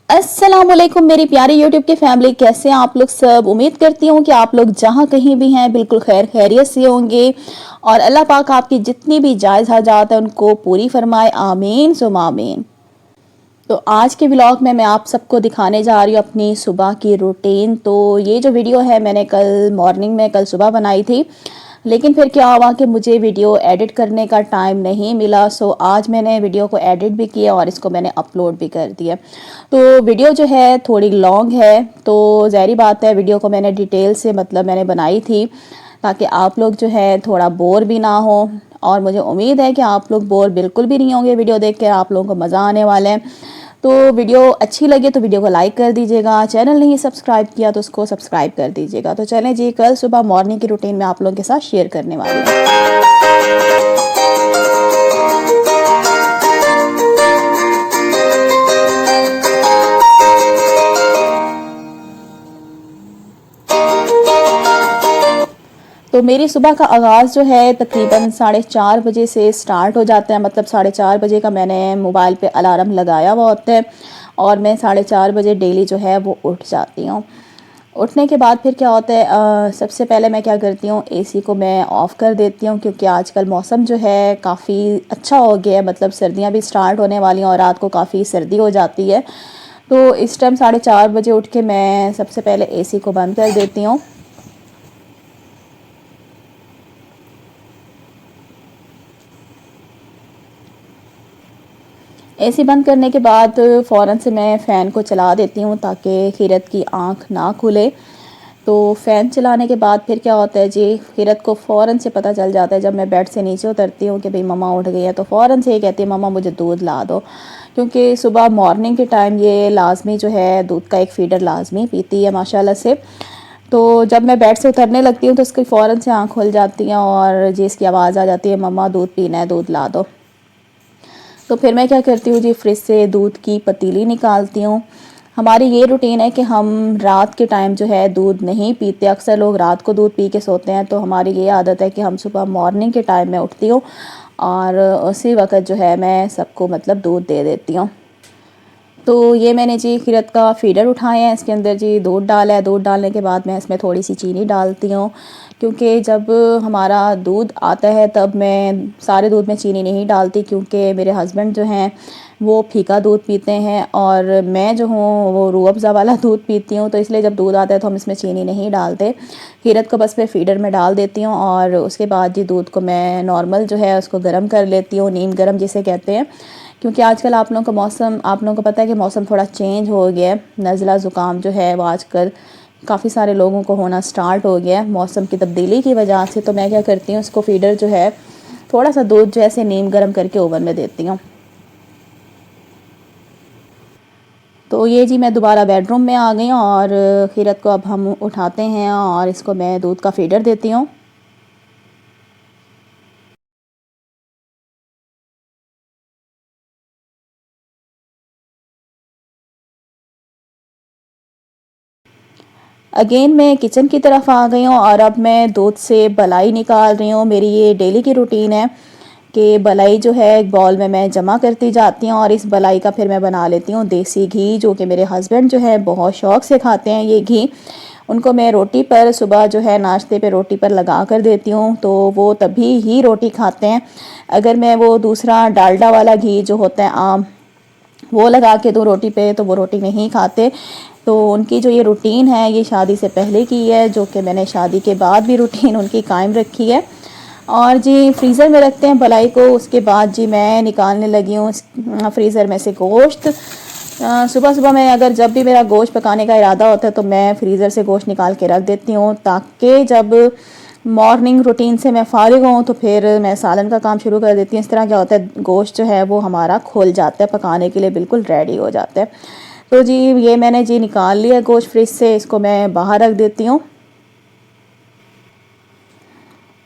अस्सलामुअलैकुम मेरी प्यारी यूट्यूब की फैमिली, कैसे हैं आप लोग सब। उम्मीद करती हूँ कि आप लोग जहाँ कहीं भी हैं बिल्कुल खैर खैरियत से होंगे और अल्लाह पाक आपकी जितनी भी जायज़ हाजात है उनको पूरी फरमाए, आमीन सुम आमीन। तो आज के व्लॉग में मैं आप सबको दिखाने जा रही हूँ अपनी सुबह की रूटीन। तो ये जो वीडियो है मैंने कल मॉर्निंग में कल सुबह बनाई थी, लेकिन फिर क्या हुआ कि मुझे वीडियो एडिट करने का टाइम नहीं मिला। सो आज मैंने वीडियो को एडिट भी किया और इसको मैंने अपलोड भी कर दिया। तो वीडियो जो है थोड़ी लॉन्ग है, तो ज़ाहिर बात है वीडियो को मैंने डिटेल से मैंने बनाई थी ताकि आप लोग जो है थोड़ा बोर भी ना हो। और मुझे उम्मीद है कि आप लोग बोर बिल्कुल भी नहीं होंगे, वीडियो देख कर आप लोगों को मज़ा आने वाला है। तो वीडियो अच्छी लगे तो वीडियो को लाइक कर दीजिएगा, चैनल नहीं सब्सक्राइब किया तो उसको सब्सक्राइब कर दीजिएगा। तो चलें जी, कल सुबह मॉर्निंग की रूटीन में आप लोगों के साथ शेयर करने वाली हूँ। तो मेरी सुबह का आगाज़ जो है तकरीबन 4:30 बजे से स्टार्ट हो जाता है। मतलब 4:30 बजे का मैंने मोबाइल पे अलार्म लगाया हुआ होता है और मैं 4:30 बजे डेली जो है वो उठ जाती हूँ। उठने के बाद फिर क्या होता है, सबसे पहले मैं क्या करती हूँ, एसी को मैं ऑफ़ कर देती हूँ क्योंकि आजकल मौसम जो है काफ़ी अच्छा हो गया है। मतलब सर्दियाँ भी स्टार्ट होने वाली हैं और रात को काफ़ी सर्दी हो जाती है। तो इस टाइम 4:30 बजे उठ के मैं सबसे पहले एसी को बंद कर देती हूँ। एसी बंद करने के बाद फ़ौरन से मैं फ़ैन को चला देती हूँ ताकि खीरत की आँख ना खुले। तो फ़ैन चलाने के बाद फिर क्या होता है जी, खीरत को फ़ौरन से पता चल जाता है जब मैं बेड से नीचे उतरती हूँ कि भाई मम्मा उठ गई है, तो फ़ौरन से ये कहती है मम्मा मुझे दूध ला दो। क्योंकि सुबह मॉर्निंग के टाइम ये लाजमी जो है दूध का एक फ़ीडर लाजमी पीती है माशाल्लाह से। तो जब मैं बेड से उतरने लगती हूँ तो इसकी फ़ौरन से आँख खुल जाती हैं और जी इसकी आवाज़ आ जाती है मम्मा दूध पीना है, दूध ला दो। तो फिर मैं क्या करती हूँ जी, फ्रिज से दूध की पतीली निकालती हूँ। हमारी ये रूटीन है कि हम रात के टाइम जो है दूध नहीं पीते। अक्सर लोग रात को दूध पी के सोते हैं, तो हमारी ये आदत है कि हम सुबह मॉर्निंग के टाइम में उठती हूँ और उसी वक्त जो है मैं सबको दूध दे देती हूँ। तो ये मैंने जी खीरत का फीडर उठाया है, इसके अंदर जी दूध डाला है। दूध डालने के बाद मैं इसमें थोड़ी सी चीनी डालती हूँ क्योंकि जब हमारा दूध आता है तब मैं सारे दूध में चीनी नहीं डालती क्योंकि मेरे हस्बैंड जो हैं वो फीका दूध पीते हैं और मैं जो हूँ वो रूह अफ़ज़ा वाला दूध पीती हूँ। तो इसलिए जब दूध आता है तो हम इसमें चीनी नहीं डालते। खीरत को बस मैं फ़ीडर में डाल देती हूँ और उसके बाद जी दूध को मैं नॉर्मल जो है उसको गर्म कर लेती हूँ, नीम गर्म जिसे कहते हैं। क्योंकि आजकल आप लोगों का मौसम, आप लोगों को पता है कि मौसम थोड़ा चेंज हो गया है। नज़ला ज़ुकाम जो है वो आजकल काफ़ी सारे लोगों को होना स्टार्ट हो गया है मौसम की तब्दीली की वजह से। तो मैं क्या करती हूँ, इसको फीडर जो है थोड़ा सा दूध जो ऐसे नीम गर्म करके ओवन में देती हूँ। तो ये जी मैं दोबारा बेडरूम में आ गई हूँ और खीरत को अब हम उठाते हैं और इसको मैं दूध का फीडर देती हूँ। अगेन मैं किचन की तरफ आ गई हूँ और अब मैं दूध से मलाई निकाल रही हूँ। मेरी ये डेली की रूटीन है कि मलाई जो है एक बॉल में मैं जमा करती जाती हूँ और इस मलाई का फिर मैं बना लेती हूँ देसी घी, जो कि मेरे हस्बैंड जो है बहुत शौक़ से खाते हैं ये घी। उनको मैं रोटी पर सुबह जो है नाश्ते पे रोटी पर लगा कर देती हूँ तो वो तभी ही रोटी खाते हैं। अगर मैं वो दूसरा डालडा वाला घी जो होता है आम, वो लगा के दूँ रोटी पे तो वो रोटी नहीं खाते। तो उनकी जो ये रूटीन है ये शादी से पहले की है, जो कि मैंने शादी के बाद भी रूटीन उनकी कायम रखी है। और जी फ्रीज़र में रखते हैं भलाई को। उसके बाद जी मैं निकालने लगी हूँ फ्रीज़र में से गोश्त। सुबह सुबह मैं अगर जब भी मेरा गोश्त पकाने का इरादा होता है तो मैं फ्रीज़र से गोश्त निकाल के रख देती हूँ ताकि जब मॉर्निंग रूटीन से मैं फ़ारिग हूँ तो फिर मैं सालन का काम शुरू कर देती हूँ। इस तरह क्या होता है, गोश्त जो है वो हमारा खुल जाता है, पकाने के लिए बिल्कुल रेडी हो जाता है। तो जी ये मैंने जी निकाल लिया गोश्त फ्रिज से, इसको मैं बाहर रख देती हूँ।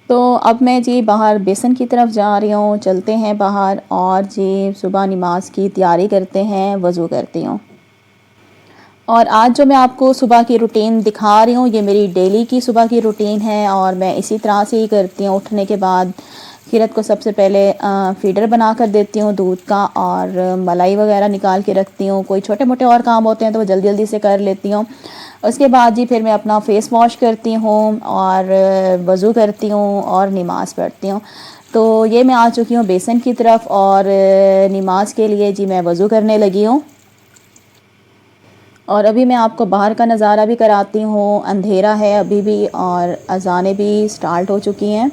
तो अब मैं जी बाहर बेसन की तरफ जा रही हूँ, चलते हैं बाहर और जी सुबह नमाज की तैयारी करते हैं, वज़ू करती हूँ। और आज जो मैं आपको सुबह की रूटीन दिखा रही हूँ ये मेरी डेली की सुबह की रूटीन है और मैं इसी तरह से ही करती हूँ। उठने के बाद खीरत को सबसे पहले फीडर बना कर देती हूँ दूध का, और मलाई वगैरह निकाल के रखती हूँ। कोई छोटे मोटे और काम होते हैं तो वो जल्दी जल्दी से कर लेती हूँ। उसके बाद जी फिर मैं अपना फ़ेस वॉश करती हूँ और वज़ू करती हूँ और नमाज़ पढ़ती हूँ। तो ये मैं आ चुकी हूँ बेसन की तरफ, और नमाज के लिए जी मैं वज़ू करने लगी हूँ। और अभी मैं आपको बाहर का नज़ारा भी कराती हूँ। अंधेरा है अभी भी और अज़ानें भी स्टार्ट हो चुकी हैं।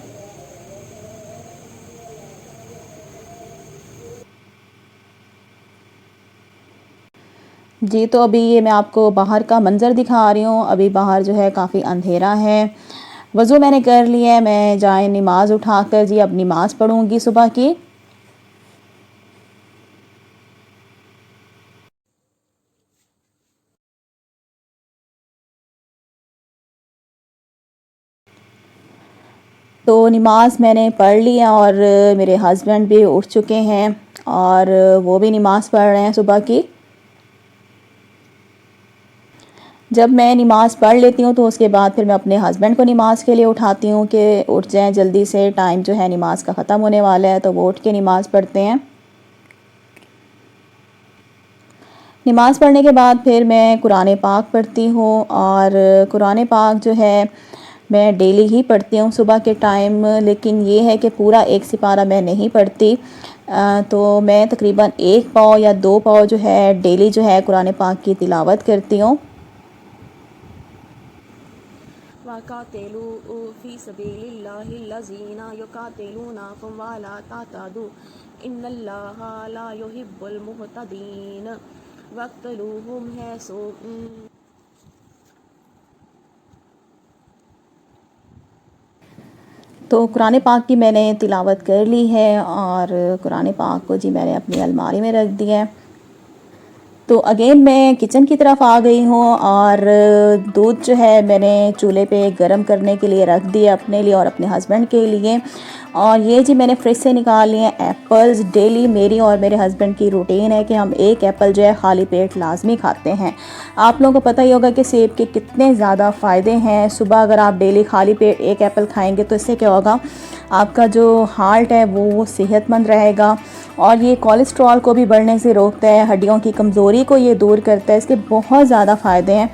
जी तो अभी ये मैं आपको बाहर का मंज़र दिखा रही हूँ। अभी बाहर जो है काफ़ी अंधेरा है। वज़ू मैंने कर लिया है, मैं जाए नमाज़ उठाकर जी अब नमाज़ पढ़ूँगी सुबह की। तो नमाज मैंने पढ़ ली है और मेरे हस्बैंड भी उठ चुके हैं और वो भी नमाज़ पढ़ रहे हैं सुबह की। जब मैं नमाज़ पढ़ लेती हूँ तो उसके बाद फिर मैं अपने हस्बैंड को नमाज़ के लिए उठाती हूँ कि उठ जाएं जल्दी से, टाइम जो है नमाज़ का ख़त्म होने वाला है। तो वो उठ के नमाज़ पढ़ते हैं। नमाज़ पढ़ने के बाद फिर मैं कुरान पाक पढ़ती हूँ, और कुरान पाक जो है मैं डेली ही पढ़ती हूँ सुबह के टाइम। लेकिन ये है कि पूरा एक सिपारा मैं नहीं पढ़ती। तो मैं तकरीबन एक पाव या दो पाव जो है डेली जो है कुरान पाक की तिलावत करती हूँ। वक़ातिलू फ़ी सबीलिल्लाहिल्लज़ीना युक़ातिलूनकुम वला तअतदू इन्नल्लाहा ला युहिब्बुल मुअतदीन वक़्तुलूहुम हैसु। तो कुरान पाक की मैंने तिलावत कर ली है, और कुरान पाक को जी मैंने अपनी अलमारी में रख दिया है। तो अगेन मैं किचन की तरफ आ गई हूँ, और दूध जो है मैंने चूल्हे पे गरम करने के लिए रख दिया अपने लिए और अपने हस्बैंड के लिए। और ये जी मैंने फ्रिज से निकाल लिए एप्पल्स। डेली मेरी और मेरे हस्बैंड की रूटीन है कि हम एक एप्पल जो है खाली पेट लाजमी खाते हैं। आप लोगों को पता ही होगा कि सेब के कितने ज़्यादा फ़ायदे हैं। सुबह अगर आप डेली खाली पेट एक एप्पल खाएंगे तो इससे क्या होगा, आपका जो हार्ट है वो सेहतमंद रहेगा, और ये कोलेस्ट्रॉल को भी बढ़ने से रोकता है, हड्डियों की कमज़ोरी को ये दूर करता है। इसके बहुत ज़्यादा फ़ायदे हैं।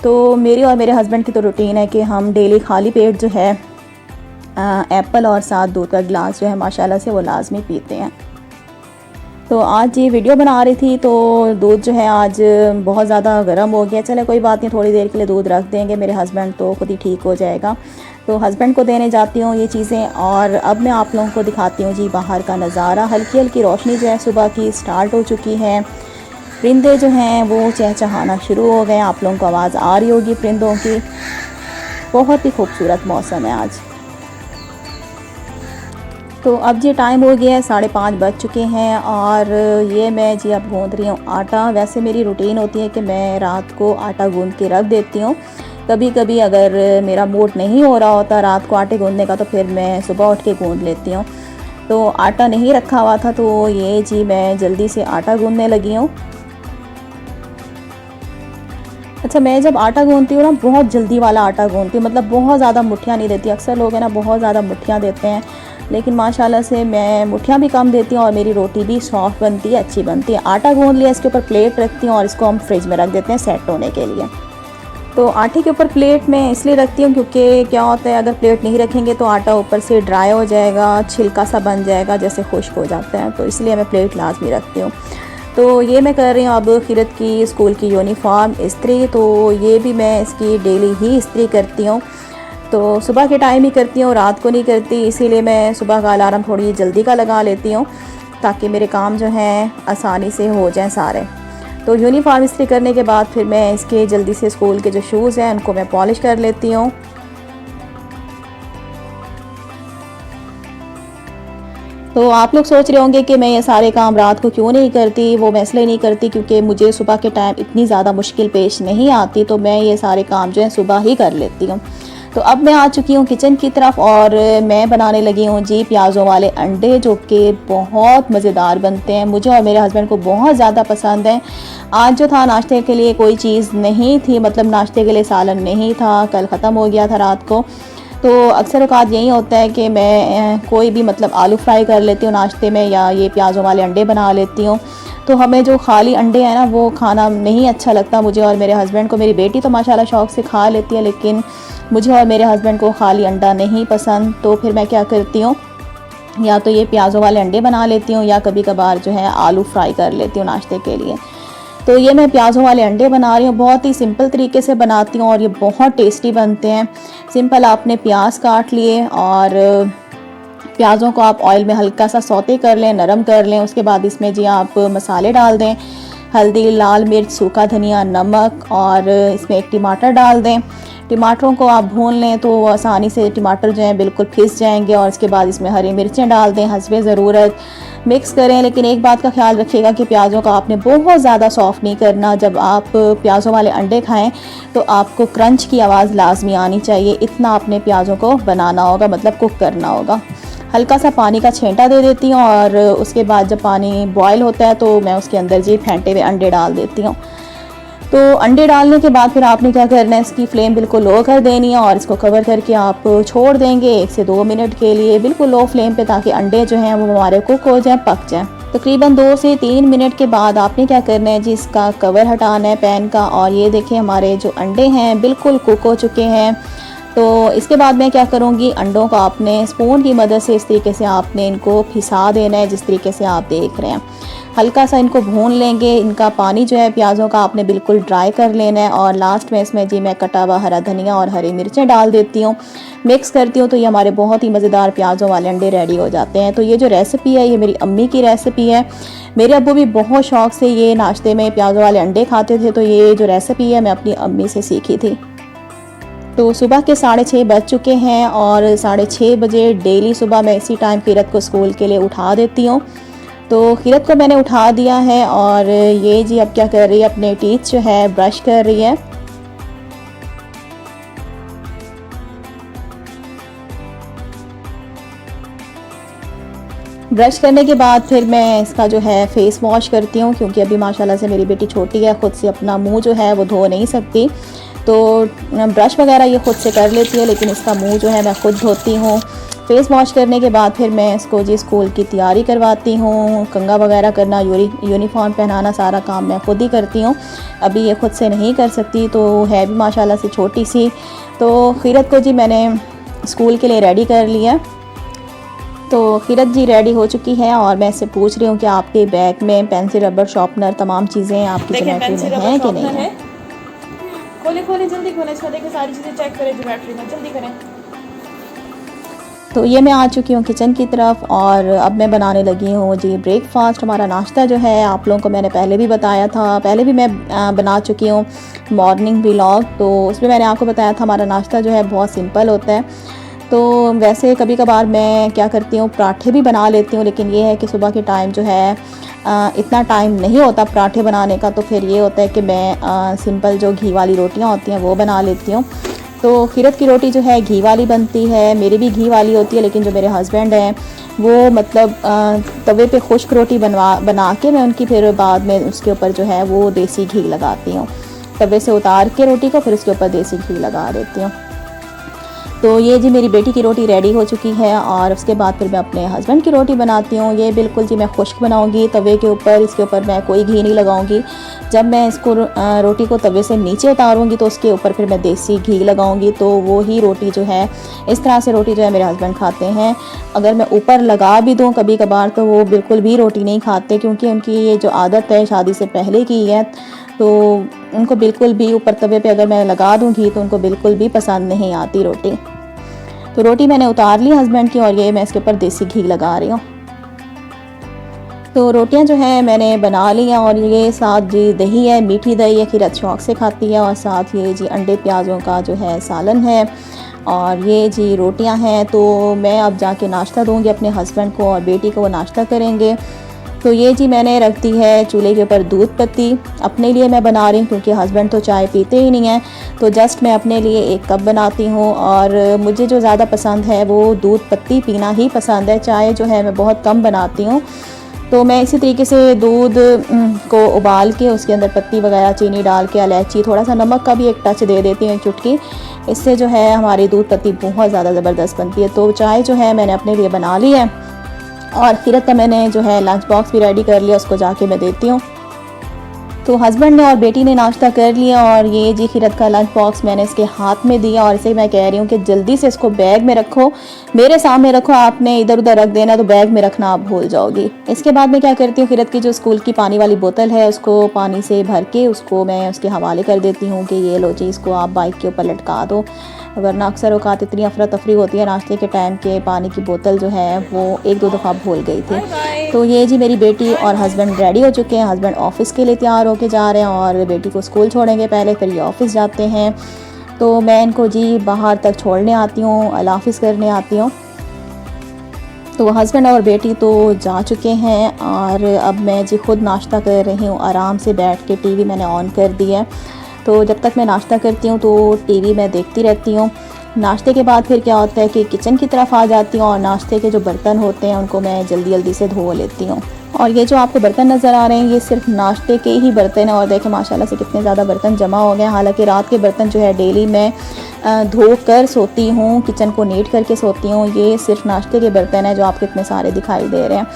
तो मेरी और मेरे हस्बैंड की तो रूटीन है कि हम डेली खाली पेट जो है एप्पल और साथ दूध का गिलास जो है माशाल्लाह से वो लाजमी पीते हैं। तो आज ये वीडियो बना रही थी तो दूध जो है आज बहुत ज़्यादा गर्म हो गया। चले कोई बात नहीं, थोड़ी देर के लिए दूध रख देंगे, मेरे हस्बैंड तो खुद ही ठीक हो जाएगा। तो हस्बैंड को देने जाती हूँ ये चीज़ें। और अब मैं आप लोगों को दिखाती हूँ जी बाहर का नज़ारा। हल्की हल्की रोशनी जो है सुबह की स्टार्ट हो चुकी है। परिंदे जो हैं वो चहचहाना शुरू हो गए। आप लोगों को आवाज़ आ रही होगी परिंदों की। बहुत ही खूबसूरत मौसम है आज। तो अब जी टाइम हो गया है, 5:30 बज चुके हैं, और ये मैं जी अब गूंद रही हूँ आटा। वैसे मेरी रूटीन होती है कि मैं रात को आटा गूंद के रख देती हूँ। कभी कभी अगर मेरा मूड नहीं हो रहा होता रात को आटे गूंदने का तो फिर मैं सुबह उठ के गूंद लेती हूँ। तो आटा नहीं रखा हुआ था तो ये जी मैं जल्दी से आटा गूंदने लगी हूँ। अच्छा, मैं जब आटा गूंदती हूँ ना बहुत जल्दी वाला आटा गूंदती हूँ, मतलब बहुत ज़्यादा मुठ्ठियाँ नहीं देती। अक्सर लोग हैं ना बहुत ज़्यादा मुठ्ठियाँ देते हैं, लेकिन माशाल्लाह से मैं मुठ्ठियाँ भी कम देती हूँ और मेरी रोटी भी सॉफ्ट बनती है, अच्छी बनती है। आटा गूंद लिया, इसके ऊपर प्लेट रखती हूँ और इसको हम फ्रिज में रख देते हैं सेट होने के लिए। तो आटे के ऊपर प्लेट मैं इसलिए रखती हूँ क्योंकि क्या होता है अगर प्लेट नहीं रखेंगे तो आटा ऊपर से ड्राई हो जाएगा, छिलका सा बन जाएगा, जैसे खुश्क हो जाता है। तो इसलिए मैं प्लेट लाजमी रखती हूँ। तो ये मैं कर रही हूँ अब खीरत की स्कूल की यूनिफॉर्म इस्त्री। तो ये भी मैं इसकी डेली ही इस्त्री करती हूँ। तो सुबह के टाइम ही करती हूँ, रात को नहीं करती, इसीलिए मैं सुबह का अलार्म थोड़ी जल्दी का लगा लेती हूँ ताकि मेरे काम जो हैं आसानी से हो जाएं सारे। तो यूनिफॉर्म इस्त्री करने के बाद फिर मैं इसके जल्दी से स्कूल के जो शूज़ हैं उनको मैं पॉलिश कर लेती हूँ। तो आप लोग सोच रहे होंगे कि मैं ये सारे काम रात को क्यों नहीं करती। वो मैं इसलिए नहीं करती क्योंकि मुझे सुबह के टाइम इतनी ज़्यादा मुश्किल पेश नहीं आती, तो मैं ये सारे काम जो है सुबह ही कर लेती हूँ। तो अब मैं आ चुकी हूँ किचन की तरफ और मैं बनाने लगी हूँ जी प्याज़ों वाले अंडे, जो कि बहुत मज़ेदार बनते हैं। मुझे और मेरे हस्बैंड को बहुत ज़्यादा पसंद है। आज जो था नाश्ते के लिए कोई चीज़ नहीं थी, मतलब नाश्ते के लिए सालन नहीं था, कल ख़त्म हो गया था रात को। तो अक्सर औक़ात यही होता है कि मैं कोई भी मतलब आलू फ्राई कर लेती हूँ नाश्ते में, या ये प्याज़ों वाले अंडे बना लेती हूँ। तो हमें जो खाली अंडे हैं ना वो खाना नहीं अच्छा लगता मुझे और मेरे हस्बैंड को। मेरी बेटी तो माशाल्लाह शौक़ से खा लेती है, लेकिन मुझे और मेरे हस्बैंड को खाली अंडा नहीं पसंद। तो फिर मैं क्या करती हूँ, या तो ये प्याज़ों वाले अंडे बना लेती हूँ या कभी कभार जो है आलू फ्राई कर लेती हूँ नाश्ते के लिए। तो ये मैं प्याज़ों वाले अंडे बना रही हूँ, बहुत ही सिंपल तरीके से बनाती हूँ और ये बहुत टेस्टी बनते हैं। सिंपल आपने प्याज काट लिए और प्याज़ों को आप ऑयल में हल्का सा सौते कर लें, नरम कर लें। उसके बाद इसमें जी आप मसाले डाल दें, हल्दी, लाल मिर्च, सूखा धनिया, नमक, और इसमें एक टमाटर डाल दें। टमाटरों को आप भून लें तो आसानी से टमाटर जो हैं बिल्कुल पिस जाएंगे। और इसके बाद इसमें हरी मिर्चें डाल दें हस्बे ज़रूरत, मिक्स करें। लेकिन एक बात का ख्याल रखिएगा कि प्याज़ों का आपने बहुत ज़्यादा सॉफ़्ट नहीं करना। जब आप प्याज़ों वाले अंडे खाएं तो आपको क्रंच की आवाज़ लाजमी आनी चाहिए, इतना आपने प्याज़ों को बनाना होगा, मतलब कुक करना होगा। हल्का सा पानी का छींटा दे देती हूँ और उसके बाद जब पानी बॉयल होता है तो मैं उसके अंदर जी फेंटे हुए अंडे डाल देती हूँ। तो अंडे डालने के बाद फिर आपने क्या करना है, इसकी फ्लेम बिल्कुल लो कर देनी है और इसको कवर करके आप छोड़ देंगे 1 से 2 मिनट के लिए बिल्कुल लो फ्लेम पे, ताकि अंडे जो हैं वो हमारे कुक हो जाएं, पक जाएं। तकरीबन 2 से 3 मिनट के बाद आपने क्या करना है जी, इसका कवर हटाना है पैन का। और ये देखिए हमारे जो अंडे हैं बिल्कुल कुक हो चुके हैं। तो इसके बाद मैं क्या करूँगी, अंडों को आपने स्पून की मदद से इस तरीके से आपने इनको फिसा देना है, जिस तरीके से आप देख रहे हैं। हल्का सा इनको भून लेंगे। इनका पानी जो है प्याज़ों का आपने बिल्कुल ड्राई कर लेना है। और लास्ट में इसमें जी मैं कटा हुआ हरा धनिया और हरी मिर्चें डाल देती हूँ, मिक्स करती हूँ। तो ये हमारे बहुत ही मज़ेदार प्याज़ों वाले अंडे रेडी हो जाते हैं। तो ये जो रेसिपी है ये मेरी अम्मी की रेसिपी है। मेरे अब्बू भी बहुत शौक़ से ये नाश्ते में प्याज़ों वाले अंडे खाते थे। तो ये जो रेसिपी है मैं अपनी अम्मी से सीखी थी। तो सुबह के 6:30 बज चुके हैं और 6:30 बजे डेली सुबह मैं इसी टाइम कीरत को स्कूल के लिए उठा देती हूँ। तो कीरत को मैंने उठा दिया है और ये जी अब क्या कर रही है, अपने टीथ जो है ब्रश कर रही है। ब्रश करने के बाद फिर मैं इसका जो है फेस वॉश करती हूँ, क्योंकि अभी माशाल्लाह से मेरी बेटी छोटी है, ख़ुद से अपना मुंह जो है वो धो नहीं सकती। तो ब्रश वगैरह ये ख़ुद से कर लेती है, लेकिन इसका मुंह जो है मैं ख़ुद धोती हूँ। फेस वॉश करने के बाद फिर मैं इसको जी स्कूल की तैयारी करवाती हूँ, कंघा वगैरह करना, यूनिफॉर्म पहनाना, सारा काम मैं खुद ही करती हूँ। अभी ये ख़ुद से नहीं कर सकती, तो है भी माशाल्लाह से छोटी सी। तो कीरत को जी मैंने स्कूल के लिए रेडी कर लिया। तो कीरत जी रेडी हो चुकी है और मैं इससे पूछ रही हूँ कि आपके बैग में पेंसिल, रबर, शार्पनर, तमाम चीज़ें आपकी ज्योमेट्री में हैं कि नहीं है। खोले खोले जल्दी खोले, इसका देखिए सारी चीज़ें चेक करें ज्योमेट्री में, जल्दी करें। तो ये मैं आ चुकी हूँ किचन की तरफ और अब मैं बनाने लगी हूँ जी ब्रेकफास्ट। हमारा नाश्ता जो है आप लोगों को मैंने पहले भी बताया था, पहले भी मैं बना चुकी हूँ मॉर्निंग व्लॉग। तो उसमें मैंने आपको बताया था हमारा नाश्ता जो है बहुत सिंपल होता है। तो वैसे कभी कभार मैं क्या करती हूँ, पराठे भी बना लेती हूँ, लेकिन ये है कि सुबह के टाइम जो है इतना टाइम नहीं होता पराठे बनाने का। तो फिर ये होता है कि मैं सिंपल जो घी वाली रोटियाँ होती हैं वो बना लेती हूँ। तो कीरत की रोटी जो है घी वाली बनती है, मेरी भी घी वाली होती है, लेकिन जो मेरे हस्बैंड हैं वो मतलब तवे पे खुश्क रोटी बना के मैं उनकी फिर बाद में उसके ऊपर जो है वो देसी घी लगाती हूँ। तवे से उतार के रोटी को फिर उसके ऊपर देसी घी लगा देती हूँ। तो ये जी मेरी बेटी की रोटी रेडी हो चुकी है और उसके बाद फिर मैं अपने हस्बैंड की रोटी बनाती हूँ। ये बिल्कुल जी मैं खुश्क बनाऊँगी तवे के ऊपर, इसके ऊपर मैं कोई घी नहीं लगाऊँगी। जब मैं इसको रोटी को तवे से नीचे उतारूँगी तो उसके ऊपर फिर मैं देसी घी लगाऊँगी। तो वो ही रोटी जो है, इस तरह से रोटी जो है मेरे हस्बैंड खाते हैं। अगर मैं ऊपर लगा भी दूँ कभी कभार तो वो बिल्कुल भी रोटी नहीं खाते, क्योंकि उनकी ये जो आदत है शादी से पहले की है। तो उनको बिल्कुल भी ऊपर तवे पे अगर मैं लगा दूँ घी तो उनको बिल्कुल भी पसंद नहीं आती रोटी। तो रोटी मैंने उतार ली हस्बैंड की और ये मैं इसके ऊपर देसी घी लगा रही हूँ। तो रोटियां जो है मैंने बना ली हैं और ये साथ जी दही है, मीठी दही है, कीरत शौक से खाती है, और साथ ये जी अंडे प्याज़ों का जो है सालन है, और ये जी रोटियां हैं। तो मैं अब जाके नाश्ता दूँगी अपने हस्बैंड को और बेटी को, वो नाश्ता करेंगे। तो ये जी मैंने रख दी है चूल्हे के ऊपर दूध पत्ती। अपने लिए मैं बना रही हूँ क्योंकि हस्बैंड तो चाय पीते ही नहीं हैं, तो जस्ट मैं अपने लिए 1 कप बनाती हूँ। और मुझे जो ज़्यादा पसंद है वो दूध पत्ती पीना ही पसंद है, चाय जो है मैं बहुत कम बनाती हूँ। तो मैं इसी तरीके से दूध को उबाल के उसके अंदर पत्ती वगैरह चीनी डाल के इलायची थोड़ा सा नमक का भी एक टच दे देती हूँ, एक चुटकी। इससे जो है हमारी दूध पत्ती बहुत ज़्यादा ज़बरदस्त बनती है। तो चाय जो है मैंने अपने लिए बना ली है और खीरत का मैंने जो है लंच बॉक्स भी रेडी कर लिया, उसको जाके मैं देती हूँ। तो हस्बैंड ने और बेटी ने नाश्ता कर लिया और ये जी खीरत का लंच बॉक्स मैंने इसके हाथ में दिया और इसे मैं कह रही हूँ कि जल्दी से इसको बैग में रखो, मेरे सामने रखो, आपने इधर उधर रख देना तो बैग में रखना आप भूल जाओगी। इसके बाद मैं क्या करती हूँ, खीरत की जो स्कूल की पानी वाली बोतल है उसको पानी से भर के उसको मैं उसके हवाले कर देती हूँ कि ये लो जी, इसको आप बाइक के ऊपर लटका दो, वरना अक्सर औकात इतनी अफरा तफरी होती है नाश्ते के टाइम के पानी की बोतल जो है वो एक दो दफ़ा भूल गई थी। तो ये जी मेरी बेटी और हस्बैंड रेडी हो चुके हैं। हस्बैंड ऑफिस के लिए तैयार होके जा रहे हैं और बेटी को स्कूल छोड़ेंगे पहले, फिर ये ऑफिस जाते हैं। तो मैं इनको जी बाहर तक छोड़ने आती हूँ, अल्लाह हाफिज़ करने आती हूँ। तो हस्बैंड और बेटी तो जा चुके हैं और अब मैं जी खुद नाश्ता कर रही हूँ आराम से बैठ के। टीवी मैंने ऑन कर दिया है, तो जब तक मैं नाश्ता करती हूँ तो टीवी मैं देखती रहती हूँ। नाश्ते के बाद फिर क्या होता है कि किचन की तरफ आ जाती हूँ और नाश्ते के जो बर्तन होते हैं उनको मैं जल्दी जल्दी से धो लेती हूँ। और ये जो आपको बर्तन नज़र आ रहे हैं ये सिर्फ नाश्ते के ही बर्तन हैं और देखें माशाल्लाह से कितने ज़्यादा बर्तन जमा हो गए। हालांकि रात के बर्तन जो है डेली मैं धो कर सोती हूँ, किचन को नीट करके सोती हूँ। ये सिर्फ नाश्ते के बर्तन हैं जो आपको इतने सारे दिखाई दे रहे हैं।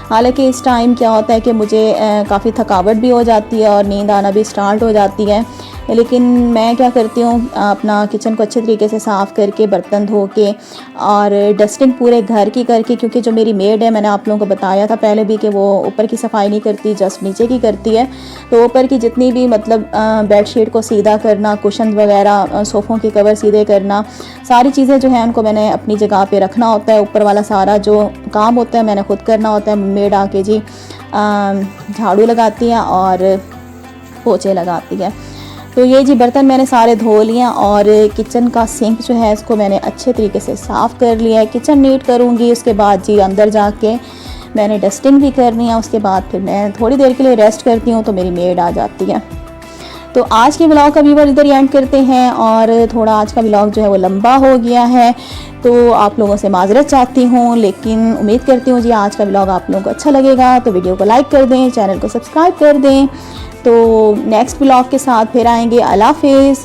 हालांकि इस टाइम क्या होता है कि मुझे काफ़ी थकावट भी हो जाती है और नींद आना भी स्टार्ट हो जाती है, लेकिन मैं क्या करती हूँ अपना किचन को अच्छे तरीके से साफ़ करके बर्तन धो के और डस्टिंग पूरे घर की करके, क्योंकि जो मेरी मेड है मैंने आप लोगों को बताया था पहले भी कि वो ऊपर की सफाई नहीं करती, जस्ट नीचे की करती है। तो ऊपर की जितनी भी मतलब बेडशीट को सीधा करना, कुशन वगैरह, सोफ़ों के कवर सीधे करना, सारी चीज़ें जो है उनको मैंने अपनी जगह पे रखना होता है। ऊपर वाला सारा जो काम होता है मैंने खुद करना होता है। मेड आके जी झाड़ू लगाती है और पोछे लगाती है। तो ये जी बर्तन मैंने सारे धो लिए और किचन का सिंक जो है इसको मैंने अच्छे तरीके से साफ़ कर लिया है। किचन नीट करूँगी, उसके बाद जी अंदर जाके मैंने डस्टिंग भी करनी है। उसके बाद फिर मैं थोड़ी देर के लिए रेस्ट करती हूँ तो मेरी मेड आ जाती है। तो आज के व्लॉग का व्यूअर इधर एंड करते हैं और थोड़ा आज का व्लॉग जो है वो लंबा हो गया है, तो आप लोगों से माजरत चाहती हूँ, लेकिन उम्मीद करती हूँ जी आज का व्लॉग आप लोगों को अच्छा लगेगा। तो वीडियो को लाइक कर दें, चैनल को सब्सक्राइब कर दें। तो नेक्स्ट व्लॉग के साथ फिर आएंगे। अल्लाह हाफिज़।